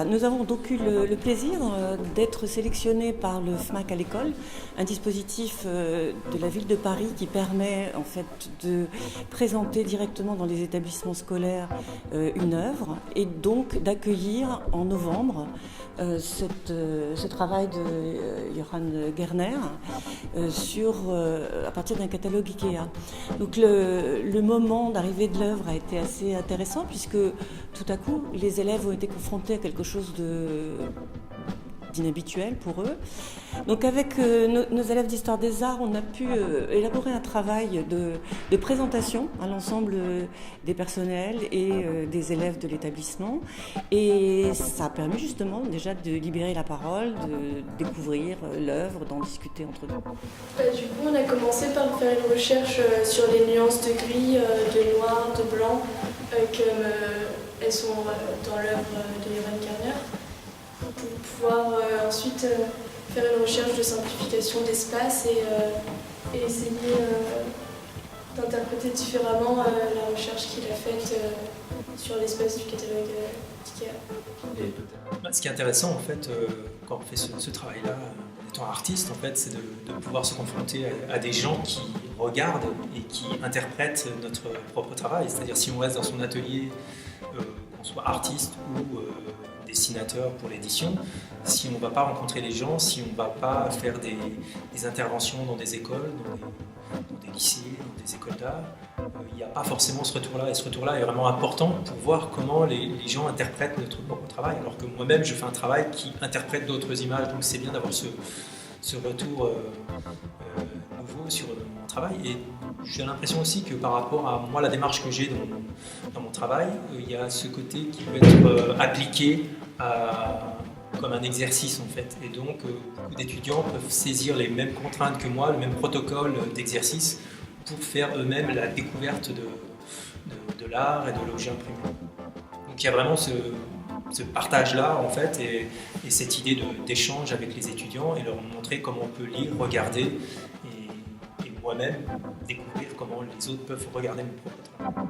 Nous avons donc eu le plaisir d'être sélectionnés par le FMAC à l'école, un dispositif de la ville de Paris qui permet en fait de présenter directement dans les établissements scolaires une œuvre et donc d'accueillir en novembre ce travail de Johan Gerner à partir d'un catalogue Ikea. Donc le moment d'arrivée de l'œuvre a été assez intéressant puisque tout à coup les élèves ont été confrontés à quelque chose d'inhabituel pour eux. Donc avec nos élèves d'histoire des arts, on a pu élaborer un travail de présentation à l'ensemble des personnels et des élèves de l'établissement. Et ça a permis justement déjà de libérer la parole, de découvrir l'œuvre, d'en discuter entre nous. Du coup, on a commencé par faire une recherche sur les nuances de gris, de noir, de blanc, comme elles sont dans l'œuvre de Johan Gerner, pour pouvoir ensuite faire une recherche de simplification d'espace et essayer d'interpréter différemment la recherche qu'il a faite sur l'espace du catalogue d'IKEA. Ce qui est intéressant en fait, quand on fait ce travail-là, étant artiste, en fait, c'est de pouvoir se confronter à des gens qui regardent et qui interprètent notre propre travail. C'est-à-dire si on reste dans son atelier, qu'on soit artiste ou dessinateur pour l'édition, si on ne va pas rencontrer les gens, si on ne va pas faire des interventions dans des écoles, dans des lycées, dans des écoles d'art, il n'y a pas forcément ce retour-là. Et ce retour-là est vraiment important pour voir comment les gens interprètent notre propre travail. Alors que moi-même, je fais un travail qui interprète d'autres images, donc c'est bien d'avoir ce retour nouveau sur mon travail. Et j'ai l'impression aussi que par rapport à moi, la démarche que j'ai dans mon travail, il y a ce côté qui peut être appliqué comme un exercice en fait. Et donc beaucoup d'étudiants peuvent saisir les mêmes contraintes que moi, le même protocole d'exercice pour faire eux-mêmes la découverte de l'art et de l'objet imprimé. Donc il y a vraiment ce partage-là en fait et cette idée d'échange avec les étudiants et leur montrer comment on peut lire, regarder et moi-même découvrir comment les autres peuvent regarder mon propre travail.